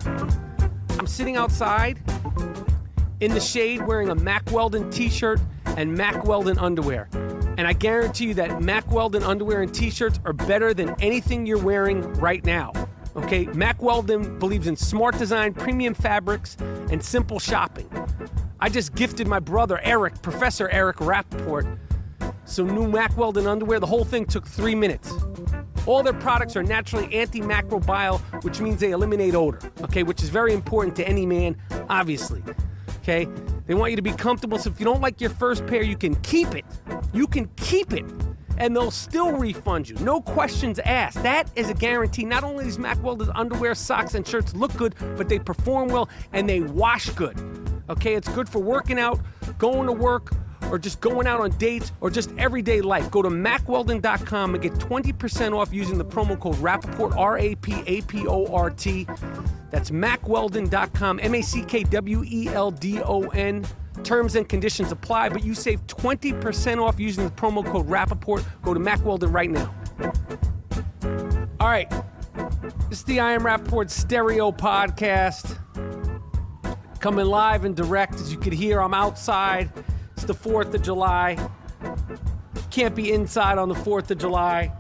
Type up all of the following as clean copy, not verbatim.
I'm sitting outside in the shade wearing a Mack Weldon t-shirt and Mack Weldon underwear. And I guarantee you that Mack Weldon underwear and t-shirts are better than anything you're wearing right now. Okay, Mack Weldon believes in smart design, premium fabrics, and simple shopping. I just gifted my brother, Eric, Professor Eric Rapaport, some new Mack Weldon underwear. The whole thing took 3 minutes. All their products are naturally antimicrobial, which means they eliminate odor, okay, which is very important to any man, obviously, okay? They want you to be comfortable, so if you don't like your first pair, you can keep it. You can keep it, and they'll still refund you. No questions asked. That is a guarantee. Not only does Mack Weldon's underwear, socks, and shirts look good, but they perform well, and they wash good, okay? It's good for working out, going to work, or just going out on dates, or just everyday life. Go to MackWeldon.com and get 20% off using the promo code Rapaport, RAPAPORT. That's MackWeldon.com, MackWeldon. Terms and conditions apply, but you save 20% off using the promo code Rapaport. Go to Mack Weldon right now. All right, this is the I Am Rapaport Stereo Podcast. Coming live and direct. As you can hear, I'm outside. It's the 4th of July. Can't be inside on the 4th of July.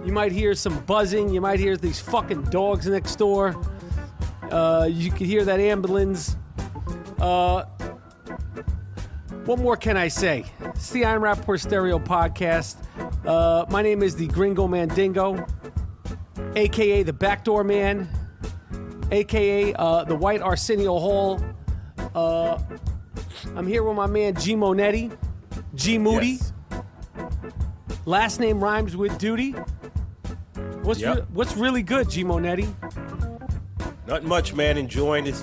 You might hear some buzzing. You might hear these fucking dogs next door. You could hear that ambulance. What more can I say? It's the I Am Rapaport Stereo Podcast. My name is the Gringo Mandingo, a.k.a. the Backdoor Man, a.k.a. the White Arsenio Hall. I'm here with my man G Monetti, G Moody. Yes. Last name rhymes with duty. What's really good, G Monetti? Not much, man. Enjoying this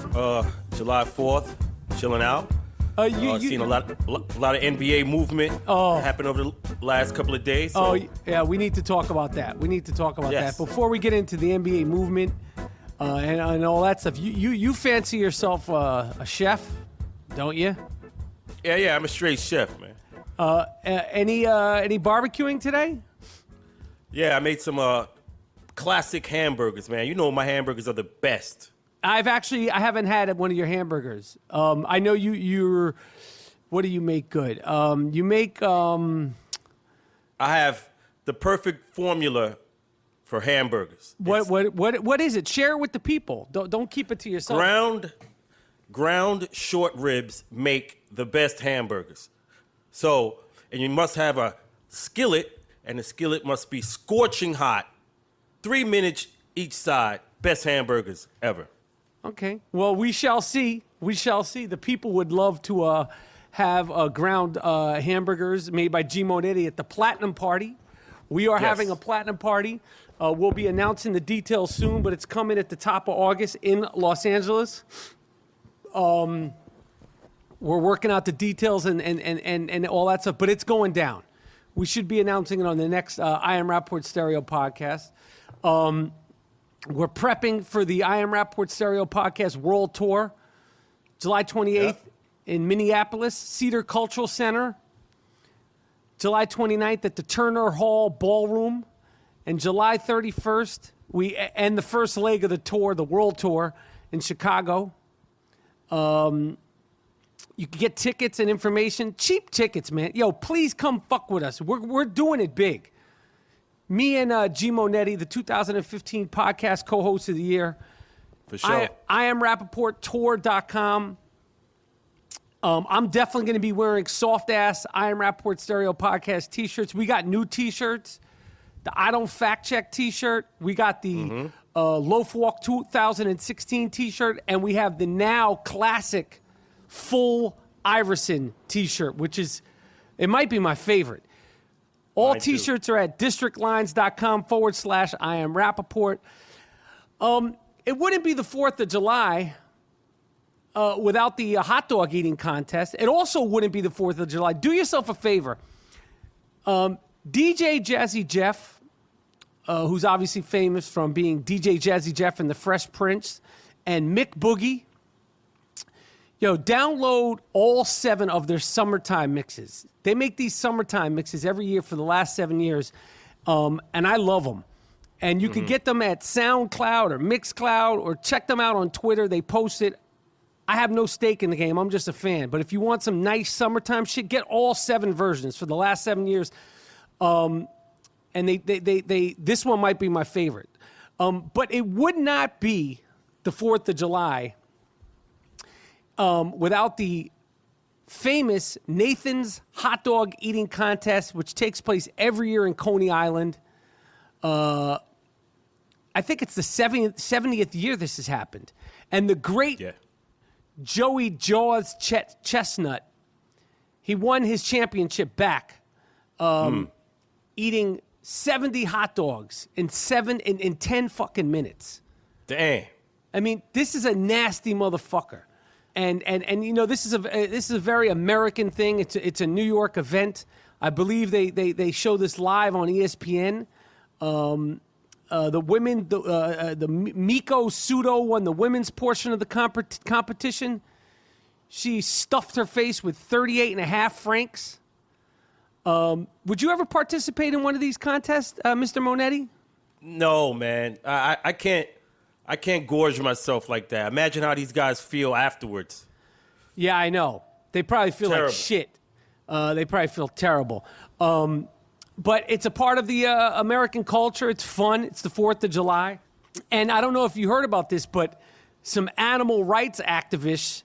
July 4th, chilling out. Seen a lot of NBA movement happen over the last couple of days. So. Oh, yeah, we need to talk about that. Yes. Before we get into the NBA movement and all that stuff, you fancy yourself a chef, don't you? Yeah, I'm a straight chef, man. Any barbecuing today? Yeah, I made some classic hamburgers, man. You know my hamburgers are the best. I haven't had one of your hamburgers. I know you're. What do you make good? You make. I have the perfect formula for hamburgers. What is it? Share it with the people. Don't keep it to yourself. Ground short ribs make the best hamburgers. So, and you must have a skillet, and the skillet must be scorching hot. 3 minutes each side. Best hamburgers ever. Okay. Well, we shall see. The people would love to have ground hamburgers made by G Monetti at the Platinum Party. We are having a Platinum Party. We'll be announcing the details soon, but it's coming at the top of August in Los Angeles. We're working out the details and all that stuff, but it's going down. We should be announcing it on the next I Am Rapaport Stereo Podcast. We're prepping for the I Am Rapaport Stereo Podcast World Tour, July 28th in Minneapolis, Cedar Cultural Center, July 29th at the Turner Hall Ballroom, and July 31st, we end the first leg of the tour, the World Tour, in Chicago. You can get tickets and information, cheap tickets, man. Yo, please come fuck with us. We're doing it big. Me and G Monetti, the 2015 podcast co-host of the year. For sure. I am RapaportTour.com. I'm definitely going to be wearing soft-ass I Am Rapaport Stereo Podcast t-shirts. We got new t-shirts. The I Don't Fact Check t-shirt. We got the Loaf Walk 2016 t-shirt. And we have the now classic full Iverson t-shirt, which is, it might be my favorite. All t-shirts are at districtlines.com/I Am Rapaport. It wouldn't be the 4th of July without the hot dog eating contest. It also wouldn't be the 4th of July. Do yourself a favor. DJ Jazzy Jeff, who's obviously famous from being DJ Jazzy Jeff in The Fresh Prince, and Mick Boogie. Yo, download all 7 of their summertime mixes. They make these summertime mixes every year for the last 7 years, and I love them. And you can get them at SoundCloud or Mixcloud or check them out on Twitter. They post it. I have no stake in the game. I'm just a fan. But if you want some nice summertime shit, get all 7 versions for the last 7 years. And this one might be my favorite. But it would not be the 4th of July without the famous Nathan's Hot Dog Eating Contest, which takes place every year in Coney Island. I think it's the 70th year this has happened. And the great Joey Jaws Chestnut, he won his championship back eating 70 hot dogs in 10 fucking minutes. Damn. I mean, this is a nasty motherfucker. And you know, this is a very American thing. It's a New York event. I believe they show this live on ESPN. The women, the Miko Sudo won the women's portion of the competition. She stuffed her face with 38.5 francs. Would you ever participate in one of these contests, Mr. Monetti? No, man. I can't gorge myself like that. Imagine how these guys feel afterwards. Yeah, I know. They probably feel Terrible. like shit. They probably feel terrible. But it's a part of the American culture. It's fun. It's the 4th of July. And I don't know if you heard about this, but some animal rights activists,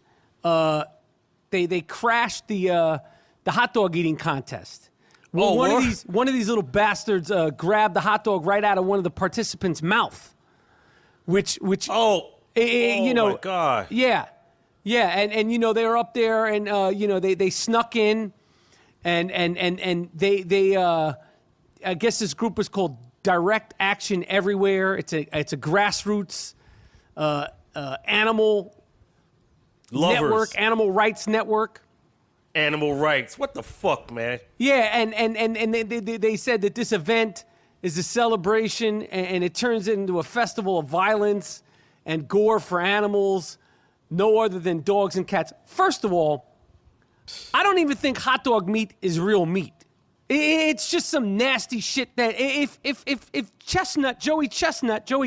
they crashed the hot dog eating contest. Well, one of these little bastards grabbed the hot dog right out of one of the participants' mouth. Which you know, my God. Yeah. And you know, they were up there and you know, they snuck in and they I guess this group is called Direct Action Everywhere. It's a grassroots animal Lovers. network, animal rights network. Animal rights. What the fuck, man? Yeah, and they said that this event is a celebration and it turns into a festival of violence and gore for animals, no other than dogs and cats. First of all, I don't even think hot dog meat is real meat. It's just some nasty shit that if Joey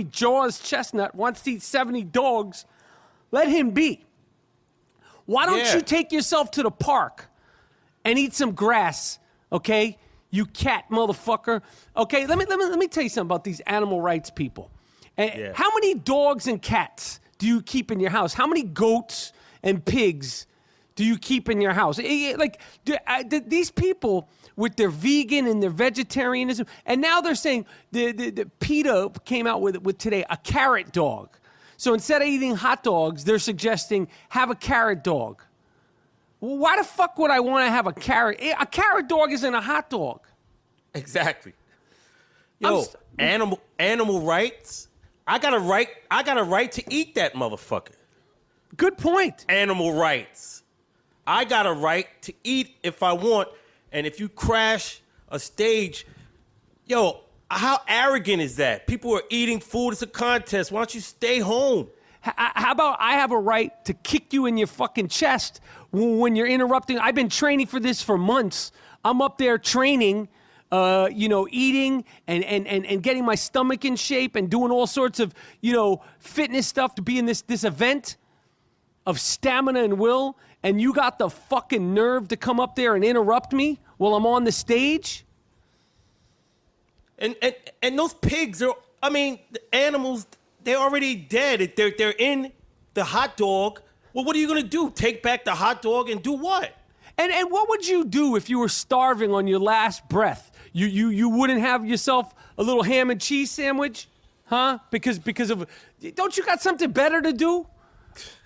Jaws Chestnut wants to eat 70 dogs, let him be. Why don't you take yourself to the park and eat some grass, okay? You cat motherfucker. Okay, let me tell you something about these animal rights people. How many dogs and cats do you keep in your house? How many goats and pigs do you keep in your house? Like these people with their vegan and their vegetarianism, and now they're saying the PETA came out with today a carrot dog. So instead of eating hot dogs, they're suggesting have a carrot dog. Well, why the fuck would I want to have a carrot? A carrot dog isn't a hot dog. Exactly. Yo, animal rights. I got a right to eat that motherfucker. Good point. Animal rights. I got a right to eat if I want. And if you crash a stage, yo, how arrogant is that? People are eating food. It's a contest. Why don't you stay home? How about I have a right to kick you in your fucking chest when you're interrupting? I've been training for this for months. I'm up there training, you know, eating and getting my stomach in shape and doing all sorts of, you know, fitness stuff to be in this event of stamina and will. And you got the fucking nerve to come up there and interrupt me while I'm on the stage? And those pigs are, I mean, the animals, they're already dead. They're in the hot dog. Well, what are you going to do? Take back the hot dog and do what? And what would you do if you were starving on your last breath? You wouldn't have yourself a little ham and cheese sandwich? Huh? Because of, don't you got something better to do?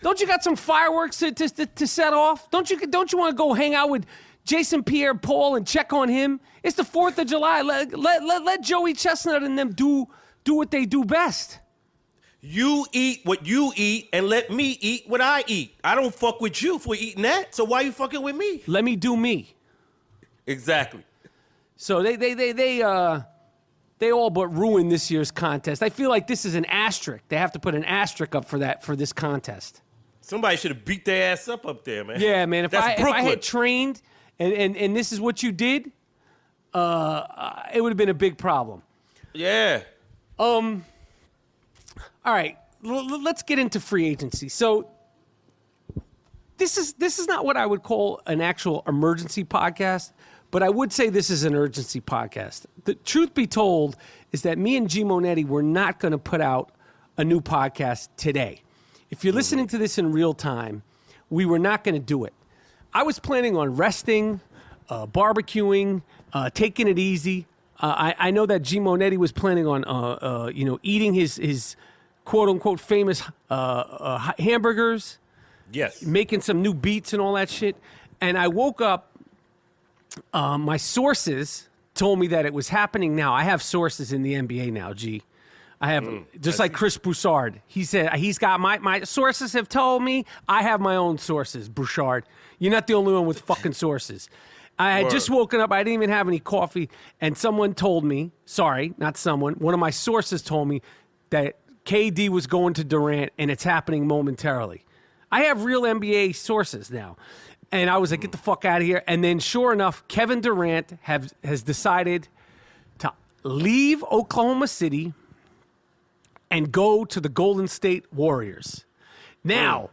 Don't you got some fireworks to set off? Don't you want to go hang out with Jason Pierre-Paul and check on him? It's the 4th of July. Let Joey Chestnut and them do what they do best. You eat what you eat and let me eat what I eat. I don't fuck with you for eating that. So why you fucking with me? Let me do me. Exactly. So they all but ruined this year's contest. I feel like this is an asterisk. They have to put an asterisk up for this contest. Somebody should have beat their ass up there, man. Yeah, man. If I had trained and this is what you did, it would have been a big problem. Yeah. All right, let's get into free agency. So this is not what I would call an actual emergency podcast, but I would say this is an urgency podcast. The truth be told is that me and G Monetti were not going to put out a new podcast today. If you're listening to this in real time, we were not going to do it. I was planning on resting, barbecuing, taking it easy. I know that G Monetti was planning on, eating his quote unquote famous hamburgers. Yes. Making some new beats and all that shit. And I woke up. My sources told me that it was happening now. I have sources in the NBA now, G. I have, just like Chris Broussard. He said, he's got my sources have told me. I have my own sources, Broussard. You're not the only one with fucking sources. I had just woken up. I didn't even have any coffee. And someone told me, sorry, not someone, one of my sources told me that KD was going to Durant and it's happening momentarily. I have real NBA sources now. And I was like, get the fuck out of here. And then sure enough, Kevin Durant has decided to leave Oklahoma City and go to the Golden State Warriors. Now,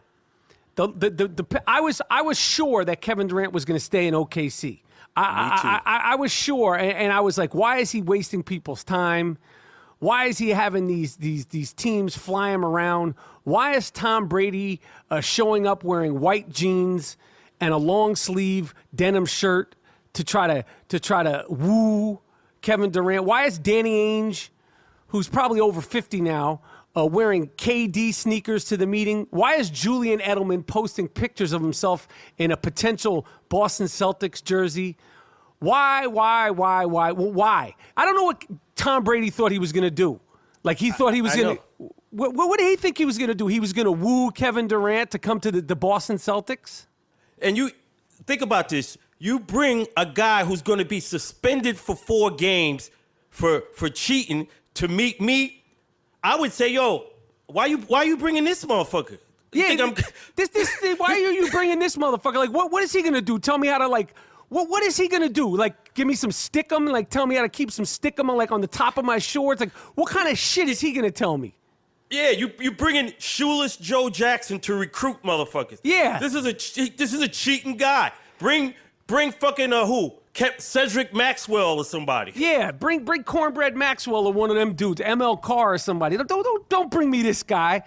I was sure that Kevin Durant was going to stay in OKC. I was sure, and I was like, why is he wasting people's time? Why is he having these teams fly him around? Why is Tom Brady showing up wearing white jeans and a long sleeve denim shirt to try to woo Kevin Durant? Why is Danny Ainge, who's probably over 50 now, wearing KD sneakers to the meeting? Why is Julian Edelman posting pictures of himself in a potential Boston Celtics jersey? Why? Well, why? I don't know what Tom Brady thought he was going to do. Like, he thought he was going to... What did he think he was going to do? He was going to woo Kevin Durant to come to the Boston Celtics? And you think about this. You bring a guy who's going to be suspended for 4 games for cheating to meet me. I would say, yo, why you bringing this motherfucker? Yeah, why are you bringing this motherfucker? Like, what is he going to do? Tell me how to, like, what is he going to do? Like, give me some stickum? Like, tell me how to keep some stickum on, like, on the top of my shorts? Like, what kind of shit is he going to tell me? Yeah, you bringing shoeless Joe Jackson to recruit motherfuckers. Yeah. This is a cheating guy. Bring fucking who? Cedric Maxwell or somebody. Yeah, bring Cornbread Maxwell or one of them dudes, ML Carr or somebody. Don't bring me this guy.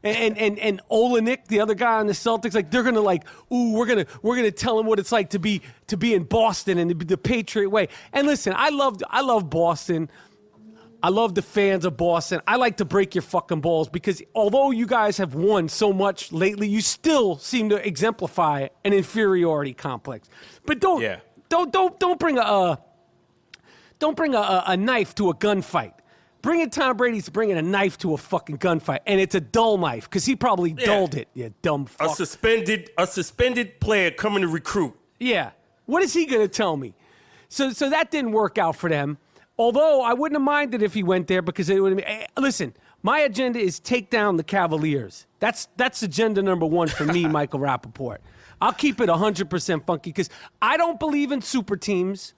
And Olenek, the other guy on the Celtics, like, they're gonna, like, ooh, we're gonna tell him what it's like to be in Boston and to be the Patriot way. And listen, I love Boston. I love the fans of Boston. I like to break your fucking balls because although you guys have won so much lately, you still seem to exemplify an inferiority complex. But don't bring a knife to a gunfight. Bringing Tom Brady's bringing a knife to a fucking gunfight, and it's a dull knife because he probably dulled it. You dumb fuck. A suspended player coming to recruit. Yeah. What is he going to tell me? So that didn't work out for them. Although I wouldn't have minded if he went there because it would have been, listen, my agenda is take down the Cavaliers. That's agenda number 1 for me, Michael Rapaport. I'll keep it 100% funky because I don't believe in super teams.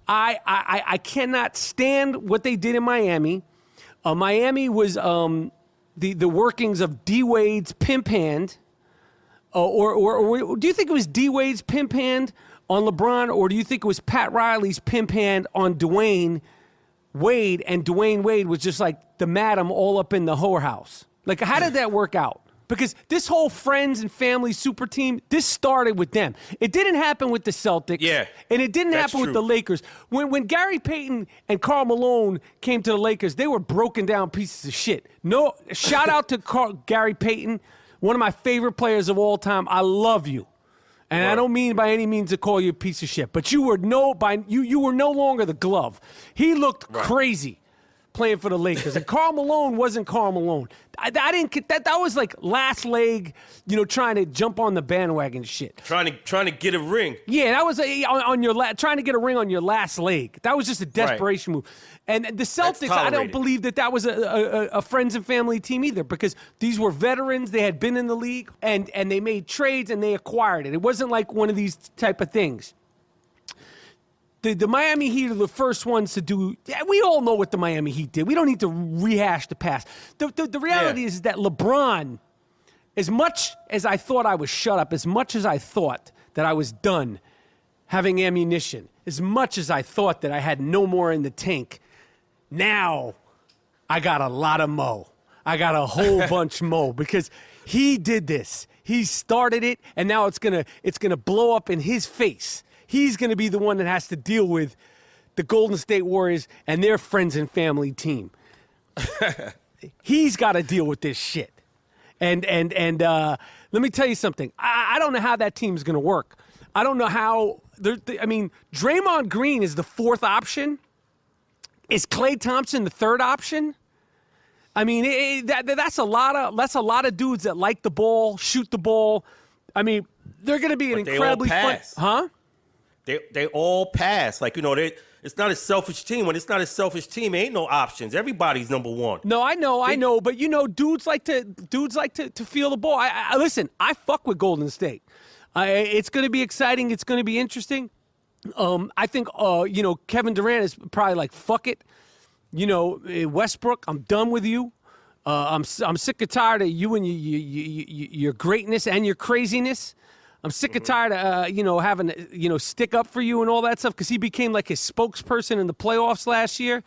I cannot stand what they did in Miami. Miami was the workings of D Wade's pimp hand. Or do you think it was D Wade's pimp hand on LeBron, or do you think it was Pat Riley's pimp hand on Dwayne Wade, and Dwayne Wade was just like the madam all up in the whorehouse? Like, how did that work out? Because this whole friends and family super team, this started with them. It didn't happen with the Celtics. Yeah, and it didn't happen with the Lakers. When Gary Payton and Karl Malone came to the Lakers, they were broken down pieces of shit. No, shout out to Gary Payton, one of my favorite players of all time. I love you. And I don't mean by any means to call you a piece of shit, but you were no longer the glove. He looked crazy playing for the Lakers, and Karl Malone wasn't Karl Malone. I didn't. That was like last leg, trying to jump on the bandwagon shit. Trying to get a ring. Yeah, that was on your trying to get a ring on your last leg. That was just a desperation move. And the Celtics, I don't believe that was a friends and family team either, because these were veterans. They had been in the league, and they made trades and they acquired it. It wasn't like one of these type of things. the Miami Heat are the first ones to do. Yeah, we all know what the Miami Heat did. We don't need to rehash the past. The reality is that LeBron, as much as I thought I was shut up, as much as I thought that I was done having ammunition, as much as I thought that I had no more in the tank, now I got a lot of mo. I got a whole bunch mo because he did this. He started it, and now it's gonna blow up in his face. He's gonna be the one that has to deal with the Golden State Warriors and their friends and family team. He's got to deal with this shit. And let me tell you something. I don't know how that team's gonna work. I don't know how. I mean, Draymond Green is the fourth option. Is Klay Thompson the third option? I mean, that's a lot of dudes that like the ball, shoot the ball. I mean, they're going to be an incredibly fun, huh? They all pass. Like, it's not a selfish team. When it's not a selfish team, ain't no options. Everybody's number one. No, I know, but dudes like to feel the ball. Listen, I fuck with Golden State. It's going to be exciting. It's going to be interesting. I think Kevin Durant is probably like, fuck it. Westbrook, I'm done with you. I'm sick and tired of you and your greatness and your craziness. I'm sick and tired of having to stick up for you and all that stuff because he became like his spokesperson in the playoffs last year.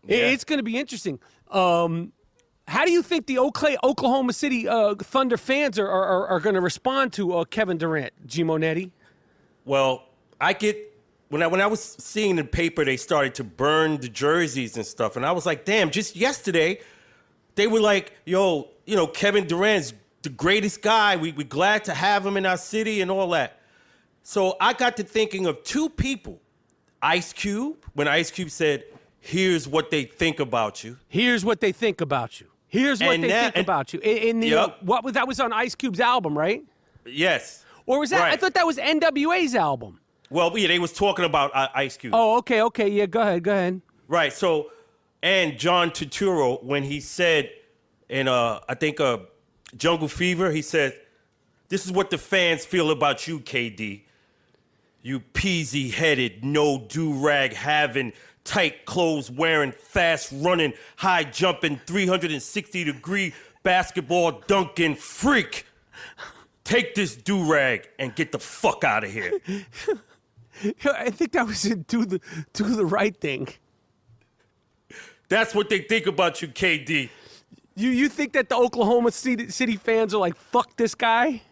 Yeah. It's going to be interesting. How do you think the Oklahoma City Thunder fans are going to respond to Kevin Durant, G. Monetti? Well, when I was seeing in the paper, they started to burn the jerseys and stuff, and I was like, damn, just yesterday, they were like, yo, Kevin Durant's the greatest guy. We're glad to have him in our city and all that. So I got to thinking of two people. Ice Cube, when Ice Cube said, here's what they think about you. Here's what they think about you. Here's what they think about you. That was on Ice Cube's album, right? Yes. Or was that? Right. I thought that was NWA's album. Well, yeah, they was talking about Ice Cube. Oh, okay. Yeah, go ahead. Right. So, and John Turturro, when he said in, I think, Jungle Fever, he said, this is what the fans feel about you, KD. You peasy-headed, no do-rag having, tight clothes wearing, fast running, high jumping, 360-degree basketball dunking freak. Take this do-rag and get the fuck out of here. I think that was in Do the Right Thing. That's what they think about you, KD. You think that the Oklahoma City fans are like, fuck this guy?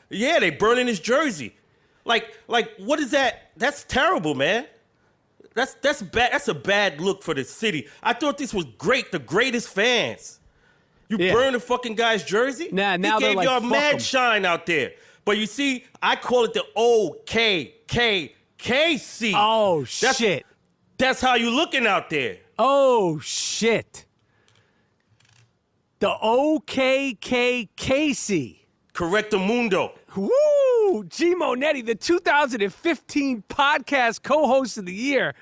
Yeah, they burning his jersey. Like, what is that? That's terrible, man. That's bad. That's a bad look for the city. I thought this was great. The greatest fans. You burn the fucking guy's jersey? Now he gave like, y'all mad shine out there. But you see, I call it the OKKKC. Oh, shit. That's how you looking out there. Oh, shit. The OKKKC. Correctamundo. Woo! G. Monetti, the 2015 podcast co-host of the year.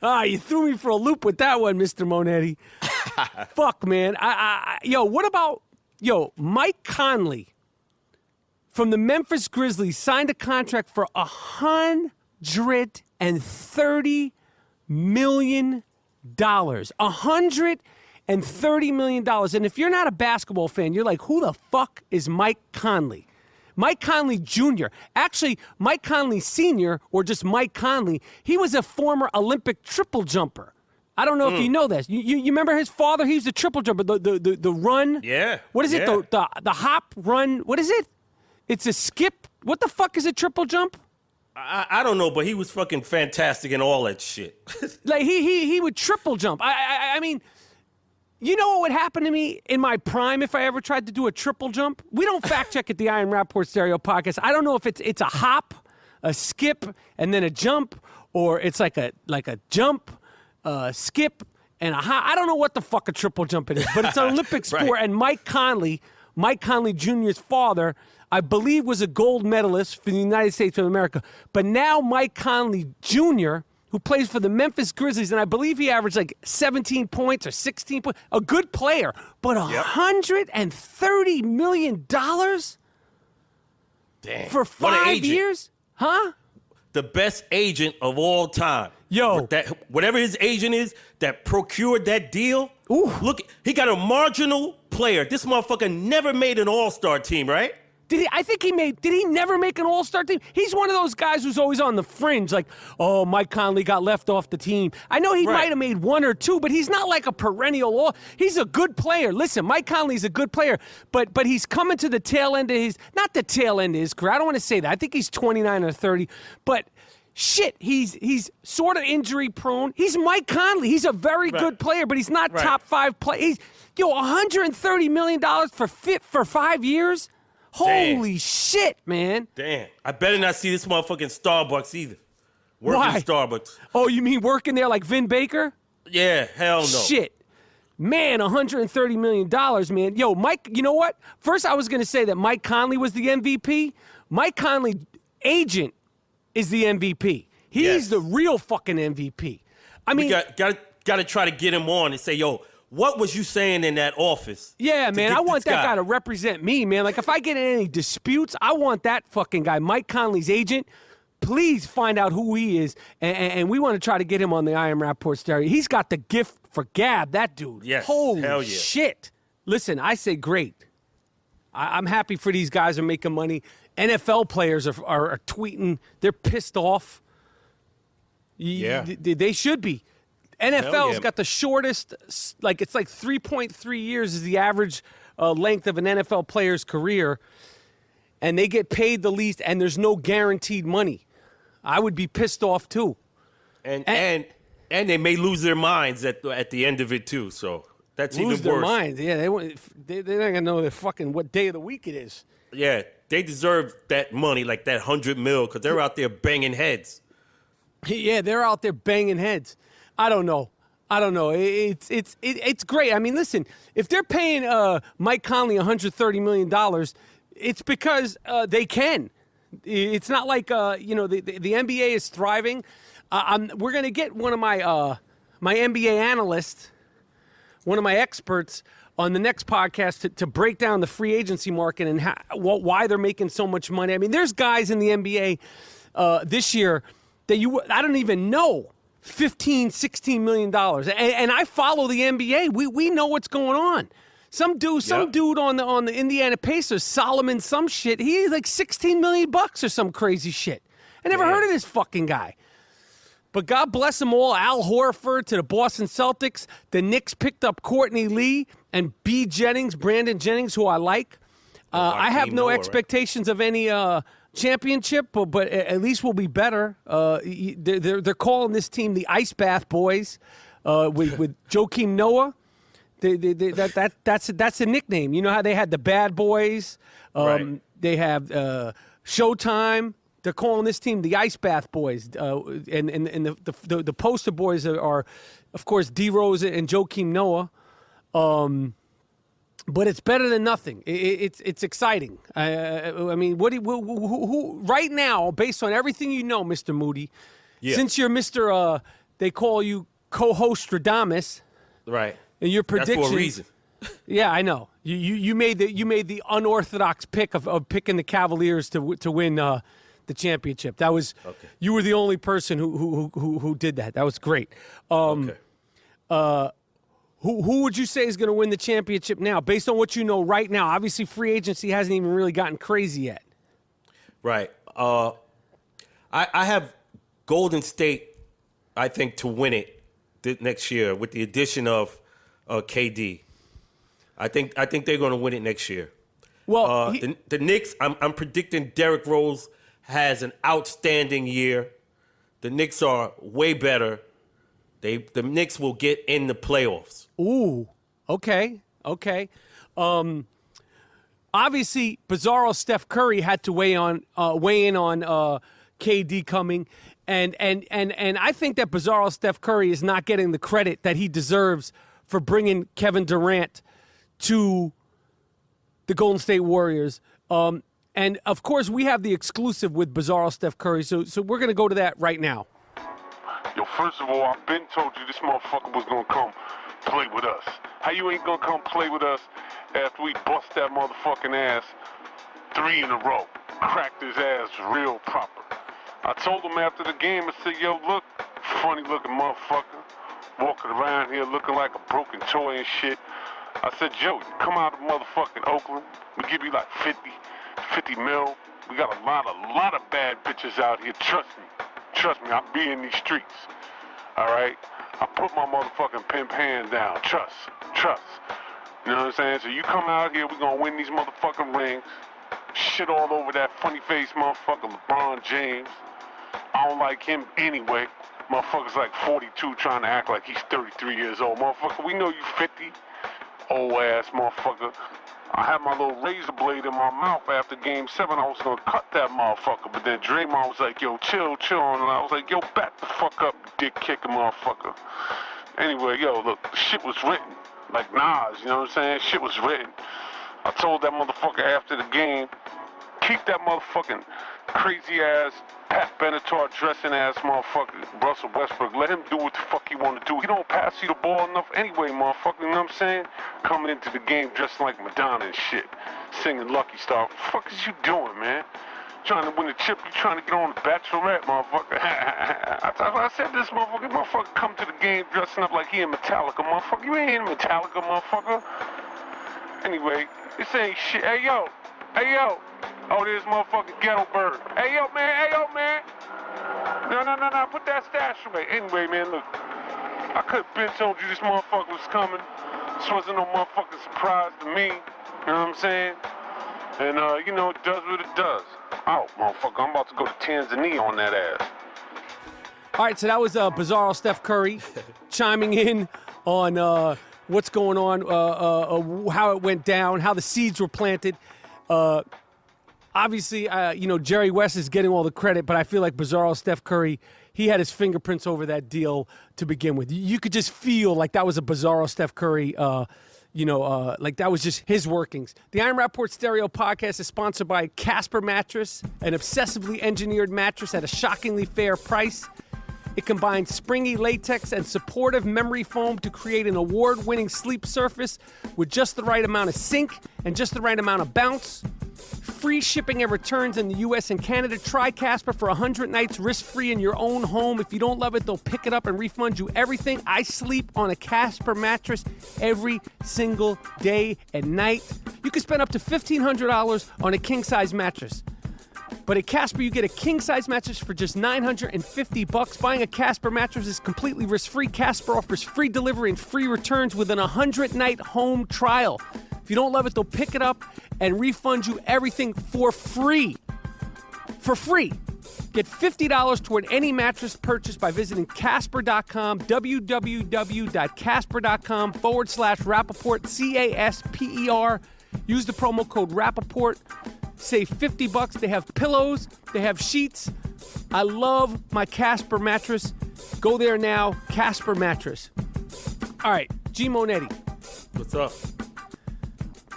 You threw me for a loop with that one, Mr. Monetti. Fuck, man. What about Mike Conley from the Memphis Grizzlies signed a contract for $130 million. $130 million. And if you're not a basketball fan, you're like, who the fuck is Mike Conley? Mike Conley Jr. Actually, Mike Conley Sr., or just Mike Conley, he was a former Olympic triple jumper. I don't know if you know this. You remember his father? He was a triple jumper. The run. Yeah. What is it? The hop run. What is it? It's a skip. What the fuck is a triple jump? I don't know, but he was fucking fantastic in all that shit. Like he would triple jump. I mean, you know what would happen to me in my prime if I ever tried to do a triple jump? We don't fact check at the Iron Rapaport Stereo Podcast. I don't know if it's a hop, a skip, and then a jump, or it's like a jump, skip, and a hop. I don't know what the fuck a triple jump it is, but it's an Olympic sport. Right. And Mike Conley Jr.'s father, I believe, was a gold medalist for the United States of America. But now Mike Conley Jr., who plays for the Memphis Grizzlies, and I believe he averaged like 17 points or 16 points. A good player, but $130 million? Damn. For 5 years? Huh? the best agent of all time. Yo. Whatever his agent is that procured that deal. Ooh. Look, he got a marginal player. This motherfucker never made an all-star team, right? Did he never make an all-star team? He's one of those guys who's always on the fringe, like, oh, Mike Conley got left off the team. I know he might have made one or two, but he's not like a perennial he's a good player. Listen, Mike Conley's a good player, but he's coming to the tail end of not the tail end of his career. I don't want to say that. I think he's 29 or 30, but shit, he's sort of injury prone. He's Mike Conley. He's a very good player, but he's not top 5 player. He's $130 million for 5 years. Holy shit, man. Damn. I better not see this motherfucking Starbucks either. Working Starbucks. Oh, you mean working there like Vin Baker? Yeah, hell no. Shit. Man, $130 million, man. Yo, Mike, you know what? First, I was going to say that Mike Conley was the MVP. Mike Conley, agent, is the MVP. He's the real fucking MVP. I mean, we got to try to get him on and say, yo, what was you saying in that office? Yeah, man, I want that guy to represent me, man. Like, if I get in any disputes, I want that fucking guy, Mike Conley's agent. Please find out who he is, and we want to try to get him on the I Am Rapaport stereo. He's got the gift for gab, that dude. Yes, holy hell yeah. shit. Listen, I say great. I'm happy for these guys are making money. NFL players are tweeting. They're pissed off. Yeah. They should be. NFL's got the shortest, it's like 3.3 years is the average length of an NFL player's career, and they get paid the least, and there's no guaranteed money. I would be pissed off too. And they may lose their minds at the end of it too. So that's even worse. Lose their minds, yeah. They're not gonna know what day of the week it is. Yeah, they deserve that money, like that $100 million, because they're out there banging heads. Yeah, they're out there banging heads. I don't know. It's great. I mean, listen, if they're paying Mike Conley $130 million, it's because they can. It's not like the NBA is thriving. We're gonna get one of my NBA analysts, one of my experts, on the next podcast to break down the free agency market and why they're making so much money. I mean, there's guys in the NBA this year that I don't even know. $15, $16 million. And I follow the NBA. We know what's going on. Some dude on the Indiana Pacers, Solomon some shit, he's like $16 million or some crazy shit. I never heard of this fucking guy. But God bless them all. Al Horford to the Boston Celtics. The Knicks picked up Courtney Lee and Brandon Jennings, who I like. I have no expectations of any championship, but at least we'll be better. They're calling this team the Ice Bath Boys with Joakim Noah. That's a nickname. You know how they had the Bad Boys? They have Showtime. They're calling this team the Ice Bath Boys. And the poster boys are, of course, D Rose and Joakim Noah. But it's better than nothing. It's exciting. I mean, who right now, based on everything you know, Mr. Moody, since you're Mr. They call you co-host Stradamus, right? And your prediction. That's for a reason. Yeah, I know. You made the unorthodox pick of picking the Cavaliers to win the championship. That was you were the only person who did that. That was great. Who would you say is going to win the championship now, based on what you know right now? Obviously, free agency hasn't even really gotten crazy yet. Right. I have Golden State, I think, to win it next year with the addition of KD. I think they're going to win it next year. Well, the Knicks, I'm predicting Derrick Rose has an outstanding year. The Knicks are way better. The Knicks will get in the playoffs. Ooh, okay. Obviously, Bizarro Steph Curry had to weigh in on KD coming, and I think that Bizarro Steph Curry is not getting the credit that he deserves for bringing Kevin Durant to the Golden State Warriors. And of course, we have the exclusive with Bizarro Steph Curry, so we're gonna go to that right now. Yo, first of all, I've been told you this motherfucker was gonna come play with us. How you ain't gonna come play with us after we bust that motherfucking ass 3 in a row? Cracked his ass real proper. I told him after the game, I said, yo, look, funny looking motherfucker, walking around here looking like a broken toy and shit. I said, Joe, you come out of motherfucking Oakland, we give you like 50 mil. We got a lot of bad bitches out here, trust me, I be in these streets, all right? I put my motherfucking pimp hand down, trust. You know what I'm saying? So you come out here, we gonna win these motherfucking rings, shit all over that funny face motherfucker LeBron James. I don't like him anyway. Motherfucker's like 42 trying to act like he's 33 years old. Motherfucker, we know you 50, old ass motherfucker. I had my little razor blade in my mouth after game 7. I was gonna cut that motherfucker, but then Draymond was like, yo, chill, and I was like, yo, back the fuck up, dick kicking motherfucker. Anyway, yo, look, the shit was written. Like Nas, you know what I'm saying? Shit was written. I told that motherfucker after the game, keep that motherfucking crazy ass Pat Benatar dressing ass motherfucker, Russell Westbrook. Let him do what the fuck he want to do. He don't pass you the ball enough anyway, motherfucker. You know what I'm saying? Coming into the game dressed like Madonna and shit, singing Lucky Star. What the fuck is you doing, man? Trying to win a chip, you trying to get on the Bachelorette, motherfucker. I said this motherfucker come to the game dressing up like he in Metallica, motherfucker. You ain't in Metallica, motherfucker. Anyway, this ain't shit. Hey, yo. Oh, there's motherfucking Ghetto Bird. Hey, yo, man. No. Put that stash away. Anyway, man, look. I could have been told you this motherfucker was coming. This wasn't no motherfucking surprise to me. You know what I'm saying? And, it does what it does. Oh, motherfucker, I'm about to go to Tanzania on that ass. All right, so that was Bizarro Steph Curry chiming in on what's going on, how it went down, how the seeds were planted. Obviously, Jerry West is getting all the credit, but I feel like Bizarro Steph Curry, he had his fingerprints over that deal to begin with. You could just feel like that was a Bizarro Steph Curry like that was just his workings. The I'm Rapaport Stereo podcast is sponsored by Casper Mattress, an obsessively engineered mattress at a shockingly fair price. It combines springy latex and supportive memory foam to create an award-winning sleep surface with just the right amount of sink and just the right amount of bounce. Free shipping and returns in the U.S. and Canada. Try Casper for 100 nights risk-free in your own home. If you don't love it, they'll pick it up and refund you everything. I sleep on a Casper mattress every single day and night. You can spend up to $1,500 on a king-size mattress. But at Casper, you get a king-size mattress for just $950. Buying a Casper mattress is completely risk-free. Casper offers free delivery and free returns within a 100-night home trial. If you don't love it, they'll pick it up and refund you everything for free. For free. Get $50 toward any mattress purchase by visiting Casper.com, www.casper.com/Rapaport, CASPER. Use the promo code Rapaport. Save $50. They have pillows. They have sheets. I love my Casper mattress. Go there now, Casper mattress. All right, G. Monetti. What's up?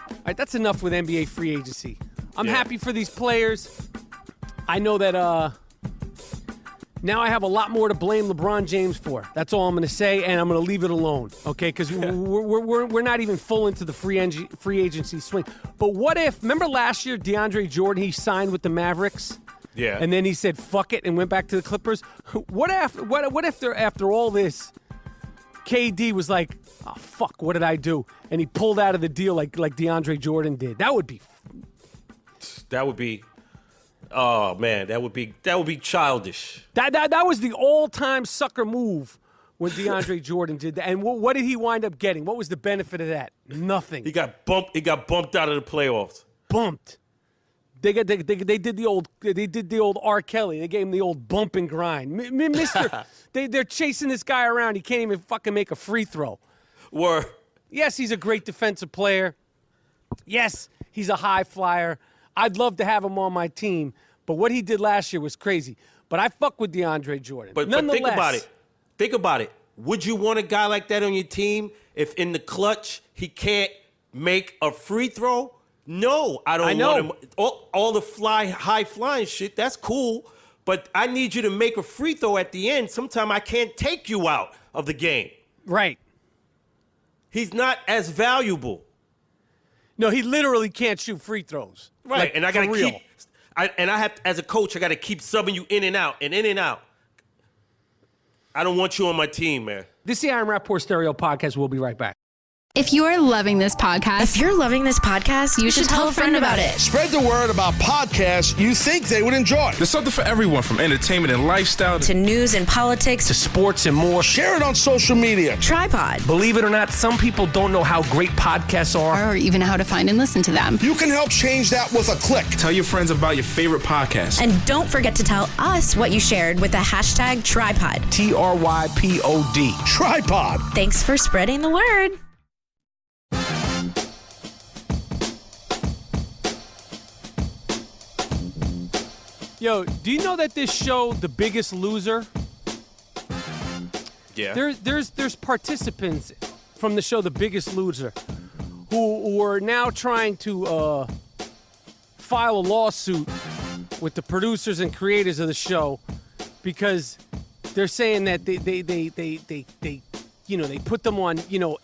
All right, that's enough with NBA free agency. I'm happy for these players. I know that now I have a lot more to blame LeBron James for. That's all I'm going to say, and I'm going to leave it alone, okay? Because we're not even full into the free agency swing. But what if, remember last year, DeAndre Jordan, he signed with the Mavericks? Yeah. And then he said, fuck it, and went back to the Clippers? What if after all this, KD was like, oh, fuck, what did I do? And he pulled out of the deal like DeAndre Jordan did. That would be... Oh man, that would be childish. That was the all-time sucker move when DeAndre Jordan did that. And what did he wind up getting? What was the benefit of that? Nothing. He got bumped out of the playoffs. Bumped. They did the old R. Kelly. They gave him the old bump and grind. Mister, they're chasing this guy around. He can't even fucking make a free throw. Yes, he's a great defensive player. Yes, he's a high flyer. I'd love to have him on my team, but what he did last year was crazy. But I fuck with DeAndre Jordan. But think about it. Think about it. Would you want a guy like that on your team if in the clutch he can't make a free throw? No, I don't want him. All the high flying shit, that's cool. But I need you to make a free throw at the end. Sometime I can't take you out of the game. Right. He's not as valuable. No, he literally can't shoot free throws. Right, like, and I As a coach, I got to keep subbing you in and out and in and out. I don't want you on my team, man. This is the Aaron Rapaport Stereo Podcast. We'll be right back. If you're loving this podcast, you should tell a friend about it. Spread the word about podcasts you think they would enjoy. There's something for everyone, from entertainment and lifestyle to news and politics to sports and more. Share it on social media. Tripod. Believe it or not, some people don't know how great podcasts are. Or even how to find and listen to them. You can help change that with a click. Tell your friends about your favorite podcast. And don't forget to tell us what you shared with the hashtag Tripod. TRYPOD. Tripod. Thanks for spreading the word. Yo, do you know that this show, The Biggest Loser, Yeah. there's participants from the show The Biggest Loser who are now trying to file a lawsuit with the producers and creators of the show because they're saying that they put them on yellow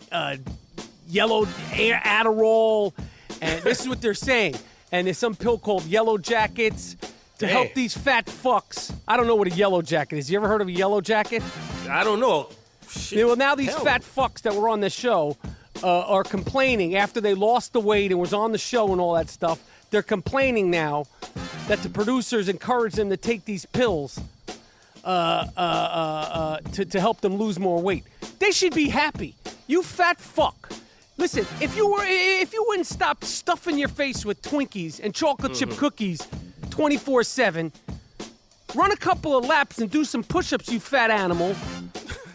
Adderall, and this is what they're saying. And there's some pill called Yellow Jackets to help these fat fucks. I don't know what a yellow jacket is. You ever heard of a yellow jacket? I don't know. Shit. Yeah, well, now these fat fucks that were on the show are complaining after they lost the weight and was on the show and all that stuff. They're complaining now that the producers encourage them to take these pills to help them lose more weight. They should be happy. You fat fuck. Listen, if you wouldn't stop stuffing your face with Twinkies and chocolate chip cookies 24/7, run a couple of laps and do some push-ups, you fat animal.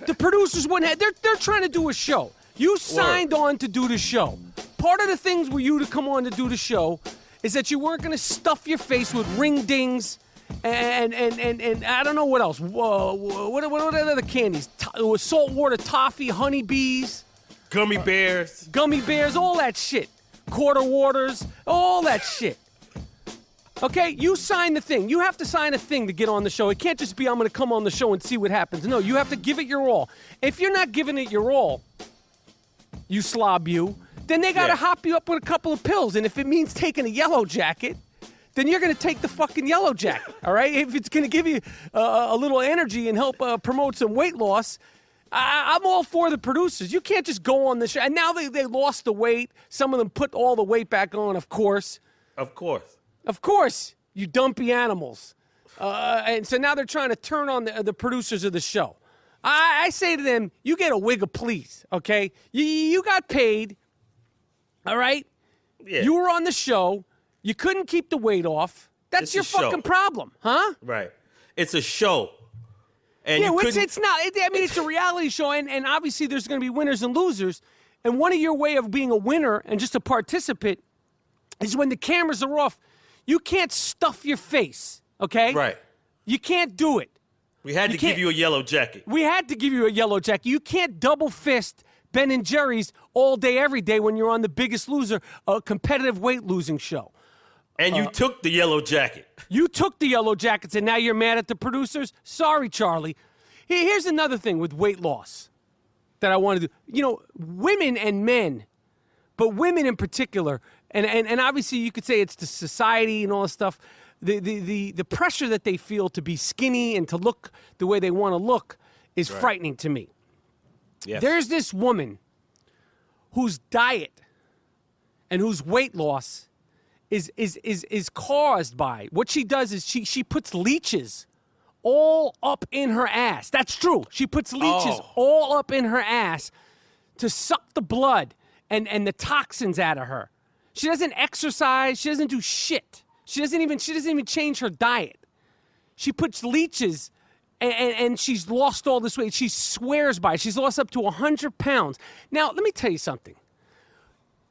The producers wouldn't have. They're trying to do a show. You signed on to do the show. Part of the things for you to come on to do the show is that you weren't going to stuff your face with ring dings and I don't know what else. What are the candies? Saltwater toffee, honeybees. Gummy bears, all that shit. Quarter waters, all that shit. Okay, you sign the thing. You have to sign a thing to get on the show. It can't just be, I'm going to come on the show and see what happens. No, you have to give it your all. If you're not giving it your all, you slob you, then they got to hop you up with a couple of pills. And if it means taking a yellow jacket, then you're going to take the fucking yellow jacket, all right? If it's going to give you a little energy and help promote some weight loss, I'm all for the producers. You can't just go on the show. And now they lost the weight. Some of them put all the weight back on, of course. Of course. Of course, you dumpy animals. And so now they're trying to turn on the producers of the show. I say to them, you get a wig of please, okay? You got paid, all right? Yeah. You were on the show. You couldn't keep the weight off. That's your fucking problem, huh? Right. It's a show. And yeah, it's not. I mean, it's a reality show, and obviously there's going to be winners and losers. And one of your way of being a winner and just a participant is when the cameras are off, you can't stuff your face, okay? Right. You can't do it. We had to give you a yellow jacket. We had to give you a yellow jacket. You can't double fist Ben & Jerry's all day, every day when you're on The Biggest Loser, a competitive weight losing show. And you took the yellow jacket. You took the yellow jackets, and now you're mad at the producers? Sorry, Charlie. Here's another thing with weight loss that I want to do. You know, women and men, but women in particular, and obviously you could say it's the society and all this stuff, the pressure that they feel to be skinny and to look the way they want to look is frightening to me. Yes. There's this woman whose diet and whose weight loss is caused by what she does is she puts leeches all up in her ass. That's true. She puts leeches all up in her ass to suck the blood and the toxins out of her. She doesn't exercise. She doesn't do shit. She doesn't even change her diet. She puts leeches and she's lost all this weight. She swears by it. She's lost up to 100 pounds. Now, let me tell you something.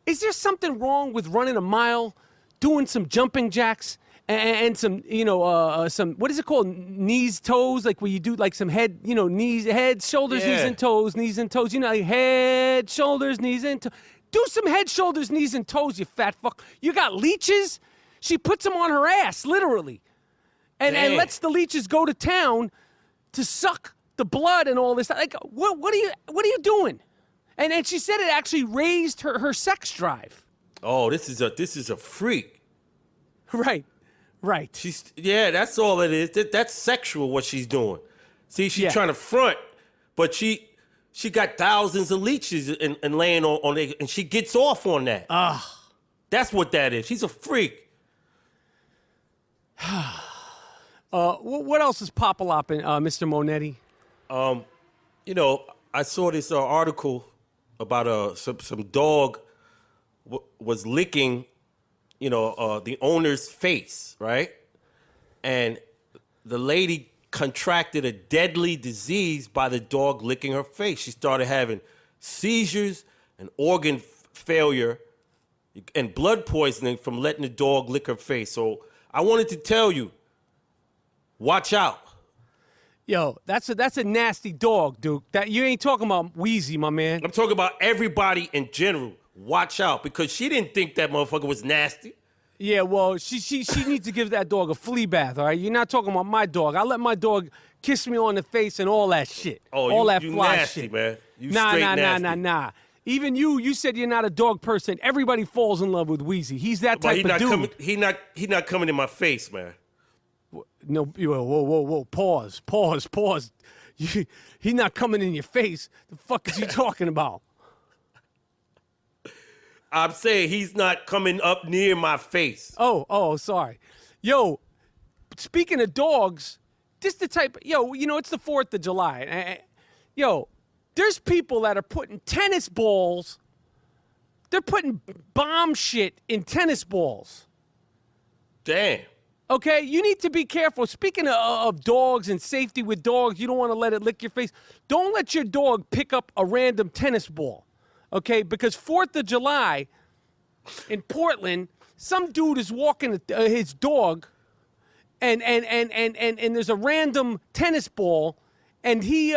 Is there something wrong with running a mile, doing some jumping jacks, and some, some, what is it called? Knees, toes, like where you do like some head, knees, head, shoulders, knees, and toes, knees and toes. Like head, shoulders, knees, and toes. Do some head, shoulders, knees, and toes, you fat fuck. You got leeches? She puts them on her ass, literally. And lets the leeches go to town to suck the blood and all this. Like, what are you doing? And she said it actually raised her sex drive. Oh, this is a freak. Right. Right. That's all it is. That's sexual what she's doing. See, she's trying to front, but she got thousands of leeches and laying on it, and she gets off on that. That's what that is. She's a freak. What else is pop-a-lopping, Mr. Monetti? I saw this article about some dog was licking, the owner's face, right? And the lady contracted a deadly disease by the dog licking her face. She started having seizures and organ failure and blood poisoning from letting the dog lick her face. So I wanted to tell you, watch out. Yo, that's a nasty dog, Duke. That you ain't talking about Wheezy, my man. I'm talking about everybody in general. Watch out, because she didn't think that motherfucker was nasty. Yeah, well, she needs to give that dog a flea bath, all right? You're not talking about my dog. I let my dog kiss me on the face and all that shit. Oh, all that you fly nasty, shit. man. You straight nasty. Nah. Even you said you're not a dog person. Everybody falls in love with Wheezy. He's that type of dude. He not coming in my face, man. No, whoa. Pause. He's not coming in your face. The fuck is you talking about? I'm saying he's not coming up near my face. Oh, sorry. Yo, speaking of dogs, this the type, it's the 4th of July. There's people that are putting tennis balls, they're putting bomb shit in tennis balls. Damn. Okay, you need to be careful. Speaking of dogs and safety with dogs, you don't want to let it lick your face. Don't let your dog pick up a random tennis ball, okay? Because 4th of July in Portland, some dude is walking his dog, and there's a random tennis ball, and he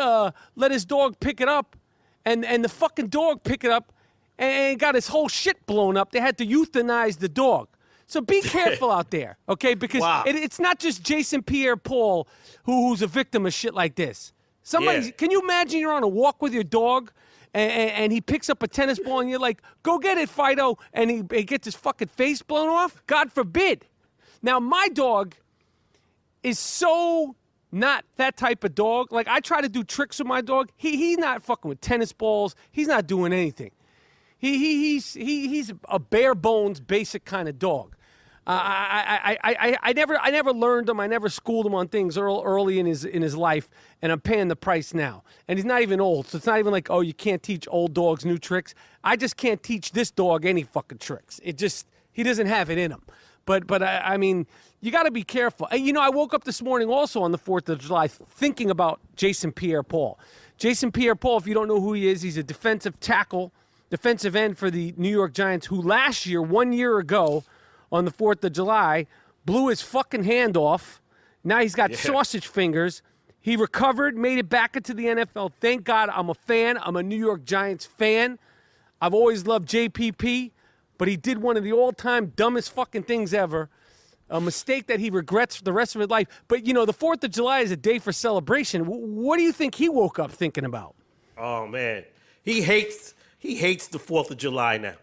let his dog pick it up, and the fucking dog pick it up, and got his whole shit blown up. They had to euthanize the dog. So be careful out there, okay? Because it's not just Jason Pierre-Paul who's a victim of shit like this. Can you imagine you're on a walk with your dog and he picks up a tennis ball and you're like, go get it, Fido, and he gets his fucking face blown off? God forbid. Now, my dog is so not that type of dog. Like, I try to do tricks with my dog. He's not fucking with tennis balls. He's not doing anything. He's a bare bones, basic kind of dog. I never learned him. I never schooled him on things early in his life, and I'm paying the price now. And he's not even old, so it's not even like, oh, you can't teach old dogs new tricks. I just can't teach this dog any fucking tricks. He doesn't have it in him. But I mean, you got to be careful. And I woke up this morning also on the 4th of July thinking about Jason Pierre-Paul. Jason Pierre-Paul, if you don't know who he is, he's a defensive end for the New York Giants, who last year, 1 year ago, on the 4th of July, blew his fucking hand off. Now he's got sausage fingers. He recovered, made it back into the NFL. Thank God I'm a fan. I'm a New York Giants fan. I've always loved JPP, but he did one of the all-time dumbest fucking things ever, a mistake that he regrets for the rest of his life. But, the 4th of July is a day for celebration. What do you think he woke up thinking about? Oh, man. He hates the 4th of July now.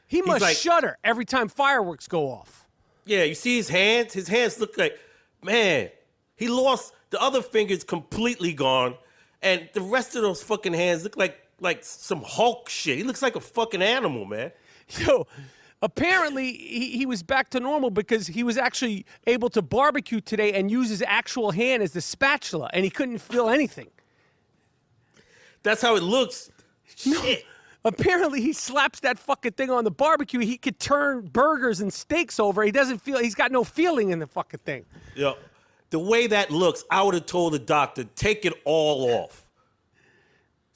He must shudder every time fireworks go off. Yeah, you see his hands? His hands look like, man, he lost the other fingers completely gone, and the rest of those fucking hands look like some Hulk shit. He looks like a fucking animal, man. Yo, apparently he was back to normal because he was actually able to barbecue today and use his actual hand as the spatula, and he couldn't feel anything. That's how it looks. Shit. No. Apparently, he slaps that fucking thing on the barbecue. He could turn burgers and steaks over. He's got no feeling in the fucking thing. Yo, the way that looks, I would have told the doctor, take it all off.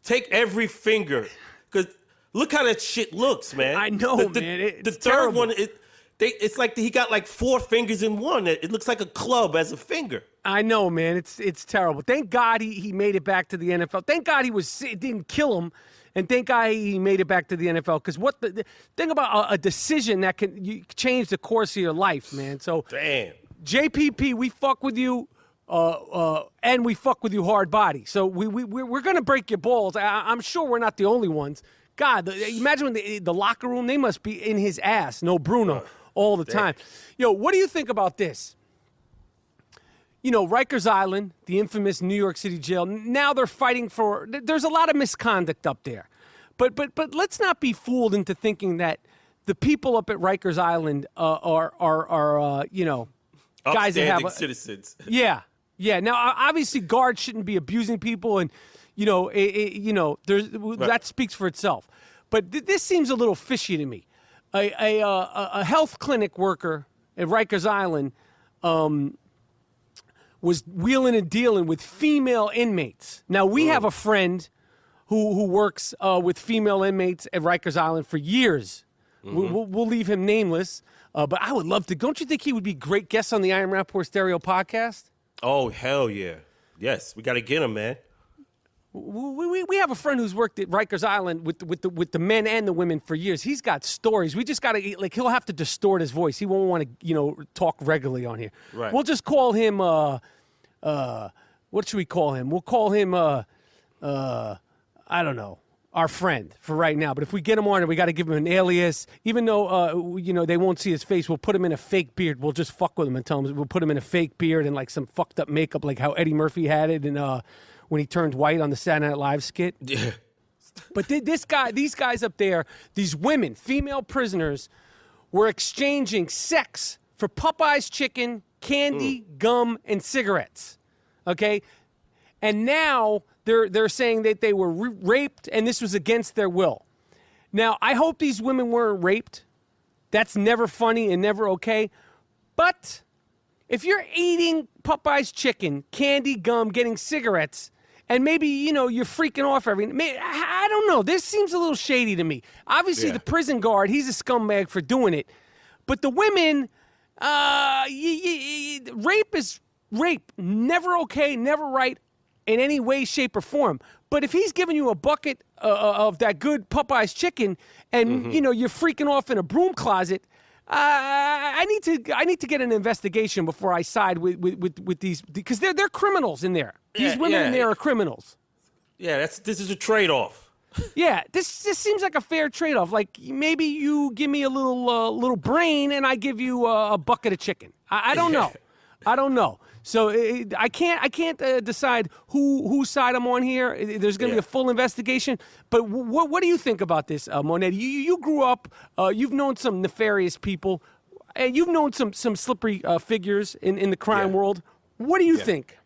Take every finger. Because look how that shit looks, man. I know, man. It's the third terrible. one, it's like he got like 4 fingers in one. It looks like a club as a finger. I know, man. It's terrible. Thank God he made it back to the NFL. Thank God it didn't kill him. And thank God he made it back to the NFL. Because what the thing about a decision that can change the course of your life, man. So, damn. JPP, we fuck with you, and we fuck with you hard body. So we're gonna break your balls. I'm sure we're not the only ones. God, imagine when the locker room, they must be in his ass. No Bruno all the time. Yo, what do you think about this? Rikers Island, the infamous New York City jail. Now they're fighting for. There's a lot of misconduct up there, but let's not be fooled into thinking that the people up at Rikers Island are guys that have citizens. Yeah. Now, obviously, guards shouldn't be abusing people, and that speaks for itself. But this seems a little fishy to me. A health clinic worker at Rikers Island was wheeling and dealing with female inmates. Now, we have a friend who works with female inmates at Rikers Island for years. We'll leave him nameless, but I would love to. Don't you think he would be a great guest on the I Am Rapaport Stereo podcast? Oh, hell yeah. Yes, we got to get him, man. We have a friend who's worked at Rikers Island with the men and the women for years. He's got stories. We just got to, he'll have to distort his voice. He won't want to, talk regularly on here. Right. We'll just call him, what should we call him? We'll call him, I don't know, our friend for right now. But if we get him on it, we got to give him an alias. Even though, they won't see his face, we'll put him in a fake beard. We'll just fuck with him and tell him we'll put him in a fake beard and some fucked up makeup like how Eddie Murphy had it and when he turned white on the Saturday Night Live skit. Yeah. But these guys up there, these women, female prisoners, were exchanging sex for Popeye's chicken, candy, gum, and cigarettes. Okay? And now they're saying that they were raped and this was against their will. Now, I hope these women weren't raped. That's never funny and never okay. But if you're eating Popeye's chicken, candy, gum, getting cigarettes, and maybe, you're freaking off I don't know. This seems a little shady to me. Obviously, the prison guard, he's a scumbag for doing it. But the women, rape is rape. Never okay, never right in any way, shape, or form. But if he's giving you a bucket of that good Popeye's chicken and, you're freaking off in a broom closet, I need to get an investigation before I side with these, because they're criminals in there. These women in there are criminals. Yeah, this is a trade-off. Yeah, this seems like a fair trade-off. Like maybe you give me a little brain and I give you a bucket of chicken. I don't know. I don't know. So I can't decide whose side I'm on here. There's going to be a full investigation. But what do you think about this, Monet? You grew up. You've known some nefarious people. You've known some slippery figures in the crime world. What do you think?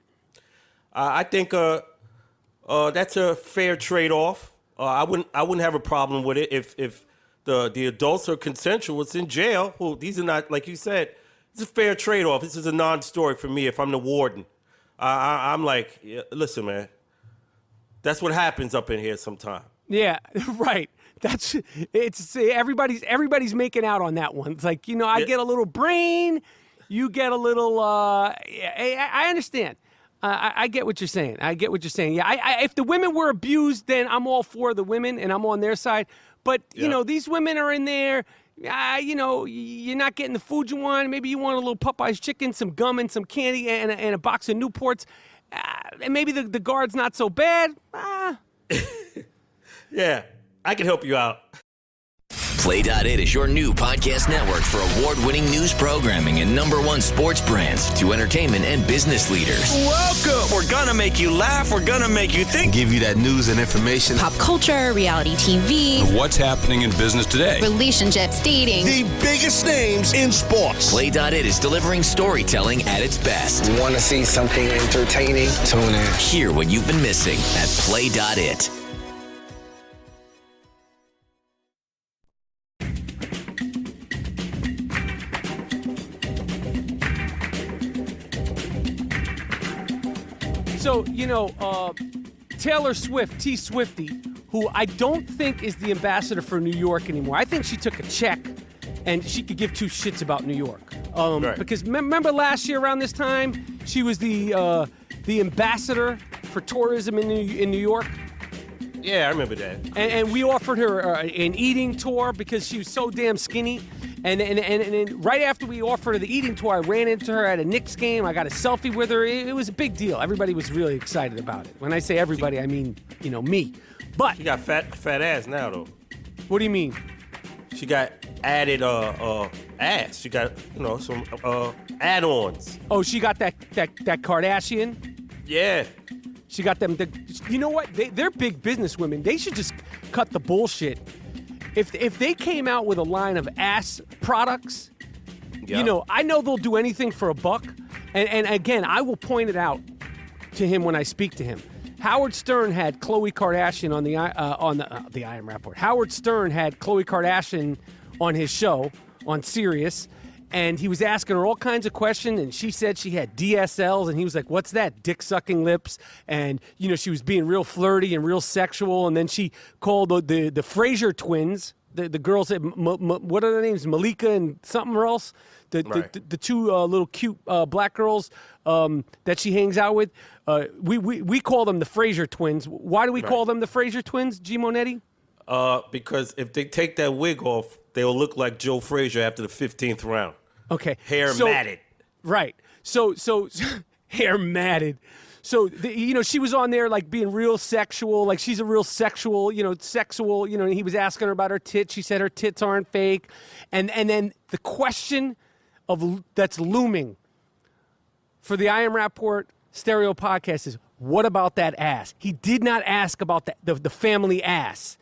I think that's a fair trade-off. I wouldn't have a problem with it if the adults are consensual. It's in jail. Well, these are not, like you said. It's a fair trade-off. This is a non-story for me if I'm the warden. I'm like, listen, man, that's what happens up in here sometime. Yeah, right. Everybody's making out on that one. It's like, I get a little brain, you get a little, I understand. I get what you're saying. Yeah, if the women were abused, then I'm all for the women and I'm on their side. But, these women are in there. You're not getting the food you want. Maybe you want a little Popeye's chicken, some gum, and some candy, and a box of Newports. And maybe the guard's not so bad. Yeah, I can help you out. Play.it is your new podcast network for award-winning news programming and #1 sports brands to entertainment and business leaders. Welcome! We're gonna make you laugh. We're gonna make you think. Give you that news and information. Pop culture, reality TV. What's happening in business today? Relationships, dating. The biggest names in sports. Play.it is delivering storytelling at its best. Want to see something entertaining? Tune in. Hear what you've been missing at Play.it. So, Taylor Swift, T-Swifty, who I don't think is the ambassador for New York anymore. I think she took a check and she could give two shits about New York. Right. Because remember last year around this time, she was the ambassador for tourism in New York? Yeah, I remember that. And we offered her an eating tour because she was so damn skinny. And right after we offered her the eating tour, I ran into her at a Knicks game. I got a selfie with her. It was a big deal. Everybody was really excited about it. When I say everybody, I mean, me. But she got fat ass now, though. What do you mean? She got added ass. She got, some add-ons. Oh, she got that Kardashian? Yeah. She got them. You know what? They're big business women. They should just cut the bullshit. If they came out with a line of ass products, I know they'll do anything for a buck. And again, I will point it out to him when I speak to him. Howard Stern had Khloe Kardashian on the I Am Rapaport. Howard Stern had Khloe Kardashian on his show on Sirius, and he was asking her all kinds of questions, and she said she had DSLs, and he was like, "What's that? Dick sucking lips?" And she was being real flirty and real sexual, and then she called the Fraser twins. The girls, what are their names? Malika and something else. The two little cute black girls that she hangs out with. We call them the Fraser twins. Why do we call them the Fraser twins, G. Monetti? Because if they take that wig off, they'll look like Joe Frazier after the 15th round. Okay. Hair matted. Right. So hair matted. So, she was on there like being real sexual, like she's a real sexual, and he was asking her about her tits. She said her tits aren't fake. And then the question that's looming for the I Am Rapaport Stereo podcast is, what about that ass? He did not ask about the family ass.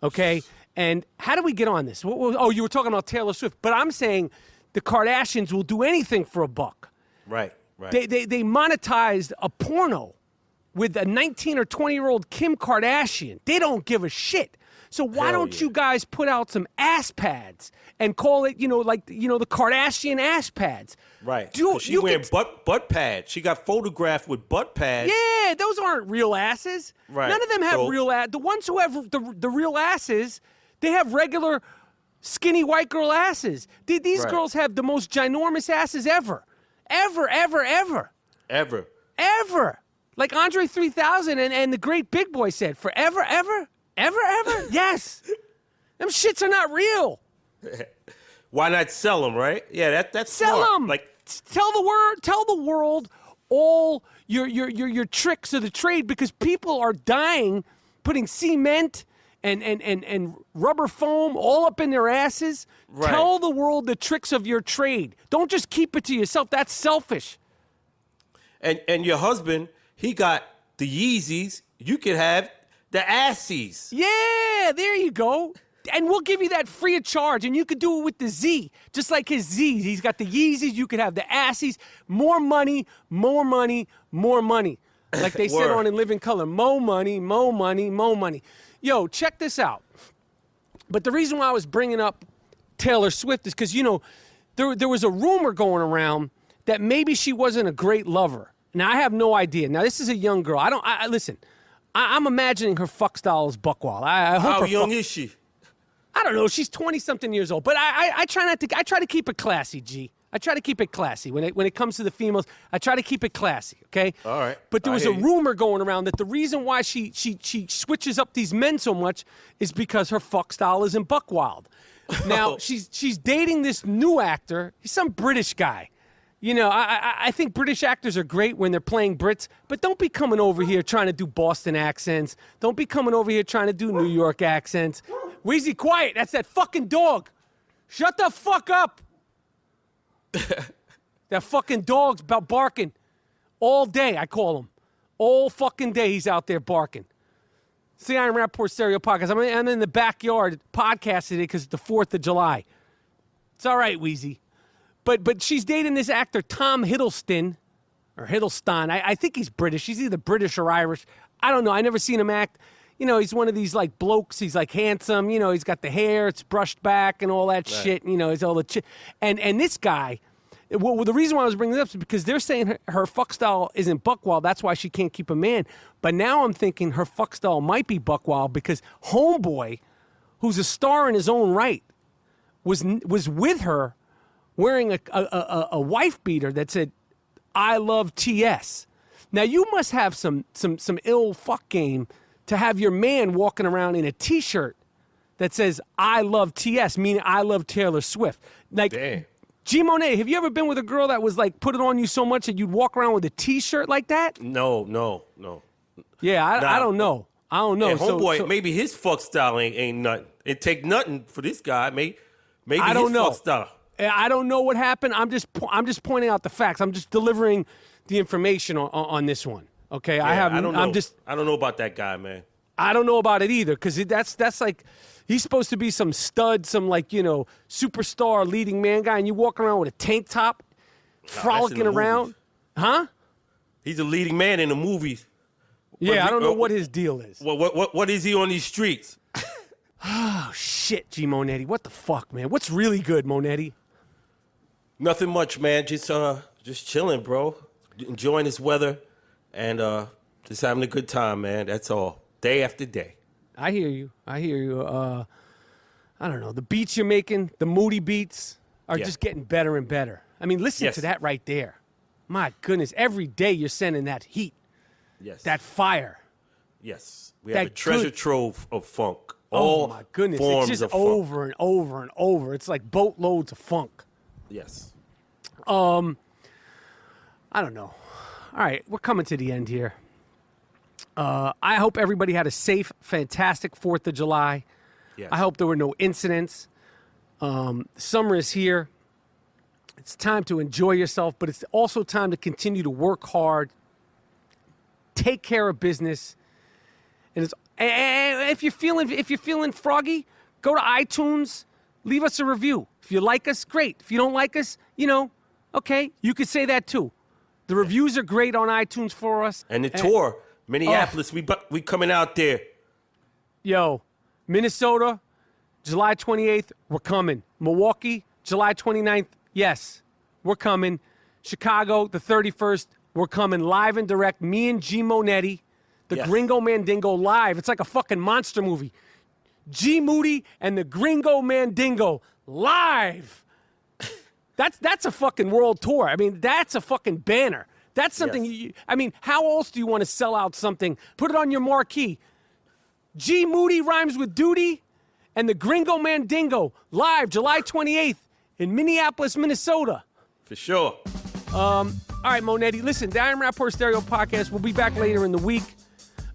Okay? And how do we get on this? You were talking about Taylor Swift. But I'm saying the Kardashians will do anything for a buck. Right. They monetized a porno with a 19 or 20-year-old Kim Kardashian. They don't give a shit. So why don't you guys put out some ass pads and call it, the Kardashian ass pads? Right. She wearing butt pads. She got photographed with butt pads. Yeah, those aren't real asses. Right. None of them have real ass. The ones who have the real asses, they have regular skinny white girl asses. These girls have the most ginormous asses ever. Ever. Like Andre 3000 and the great Big Boy said, forever, ever? Yes. Them shits are not real. Why not sell them, right? Yeah, that's sell smart. them. Like, tell the world all your tricks of the trade, because people are dying, putting cement and rubber foam all up in their asses. Right. Tell the world the tricks of your trade. Don't just keep it to yourself. That's selfish. And your husband, he got the Yeezys. You could have the Assies. Yeah, there you go. And we'll give you that free of charge, and you could do it with the Z, just like his Z's. He's got the Yeezys. You could have the Assies. More money. Like they said on In Living Color, more money. Yo, check this out. But the reason why I was bringing up Taylor Swift is because, there was a rumor going around that maybe she wasn't a great lover. Now, I have no idea. Now, this is a young girl. Listen, I'm imagining her fuck style is Buckwild. How young is she? I don't know. She's 20-something years old. But I try to keep it classy, G. I try to keep it classy. When it comes to the females, I try to keep it classy, okay? All right. But there was a rumor going around that the reason why she switches up these men so much is because her fuck style isn't Buckwild. Now, she's dating this new actor. He's some British guy. I think British actors are great when they're playing Brits, but don't be coming over here trying to do Boston accents. Don't be coming over here trying to do New York accents. Weezy, quiet. That's that fucking dog. Shut the fuck up. That fucking dog's about barking all day, I call him. All fucking day he's out there barking. See, I Am Rapaport Stereo Podcast. I'm in the backyard podcasting today because it's the 4th of July. It's all right, Weezy. But she's dating this actor, Tom Hiddleston, or Hiddleston. I think he's British. He's either British or Irish. I don't know. I never seen him act. He's one of these, like, blokes. He's, like, handsome. He's got the hair. It's brushed back and all that shit. He's all the and this guy, well, the reason why I was bringing this up is because they're saying her fuck style isn't Buckwild. That's why she can't keep a man. But now I'm thinking her fuck style might be Buckwild because Homeboy, who's a star in his own right, was with her wearing a wife beater that said, "I love TS." Now, you must have some ill fuck game to have your man walking around in a T-shirt that says, "I love TS," meaning I love Taylor Swift. Like, damn. G. Monet, have you ever been with a girl that was like, put it on you so much that you'd walk around with a T-shirt like that? No. Yeah, I don't know. Yeah, Homeboy, maybe his fuck style ain't nothing. It take nothing for this guy. Maybe I don't his know. fuck style. I don't know what happened. I'm just pointing out the facts. I'm just delivering the information on this one. Okay, Yeah, I don't know. I don't know about that guy, man. I don't know about it either, because that's like, he's supposed to be some stud, some superstar leading man guy, and you walk around with a tank top, frolicking around, movies. huh? He's a leading man in the movies. Yeah, I don't know what his deal is. What is he on these streets? Oh shit, G Monetti, what the fuck, man? What's really good, Monetti? Nothing much, man. Just chilling, bro. Enjoying this weather, and just having a good time, man. That's all. Day after day. I hear you. I don't know. The beats you're making, the Moody beats, are just getting better and better. I mean, listen to that right there. My goodness, every day you're sending that heat. Yes. That fire. Yes. We have a treasure trove of funk. All my goodness. forms It's just of funk. over and over and over. It's like boatloads of funk. Yes. I don't know. All right, we're coming to the end here. I hope everybody had a safe, fantastic 4th of July. Yes. I hope there were no incidents. Summer is here. It's time to enjoy yourself, but it's also time to continue to work hard, take care of business. And if you're feeling froggy, go to iTunes, leave us a review. If you like us, great. If you don't like us, okay, you could say that too. The reviews are great on iTunes for us. And the tour, Minneapolis, we coming out there. Yo, Minnesota, July 28th, we're coming. Milwaukee, July 29th, yes, we're coming. Chicago, the 31st, we're coming live and direct. Me and G Monetti, the Gringo Mandingo live. It's like a fucking monster movie. G Moody and the Gringo Mandingo live. That's a fucking world tour. I mean, that's a fucking banner. That's something, how else do you want to sell out something? Put it on your marquee. G Moody rhymes with duty, and the Gringo Mandingo live July 28th in Minneapolis, Minnesota. For sure. All right, Monetti, listen, the I Am Rapaport Stereo Podcast, we'll be back later in the week.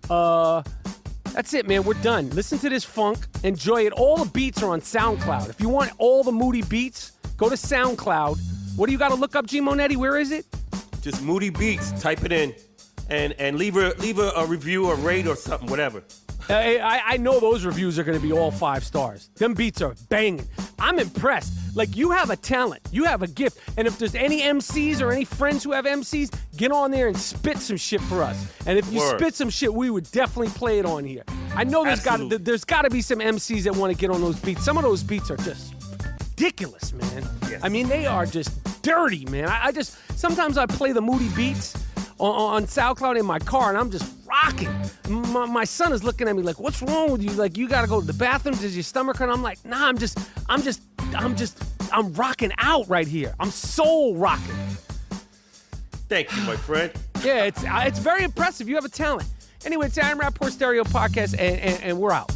That's it, man. We're done. Listen to this funk. Enjoy it. All the beats are on SoundCloud. If you want all the Moody beats, go to SoundCloud. What do you got to look up, G Monetti? Where is it? Just Moody Beats. Type it in, and leave a review or rate or something, whatever. I know those reviews are going to be all 5 stars. Them beats are banging. I'm impressed. Like, you have a talent. You have a gift. And if there's any MCs or any friends who have MCs, get on there and spit some shit for us. And if you spit some shit, we would definitely play it on here. I know there's got to be some MCs that want to get on those beats. Some of those beats are just ridiculous, man. Yes. I mean, they are just dirty, man. Sometimes I play the Moody beats on SoundCloud in my car, and I'm just rocking. My son is looking at me like, "What's wrong with you? Like, you got to go to the bathroom? Does your stomach hurt?" I'm like, "Nah, I'm rocking out right here. I'm soul rocking." Thank you, my friend. Yeah, it's very impressive. You have a talent. Anyway, it's the I Am Rapaport Stereo Podcast, and we're out.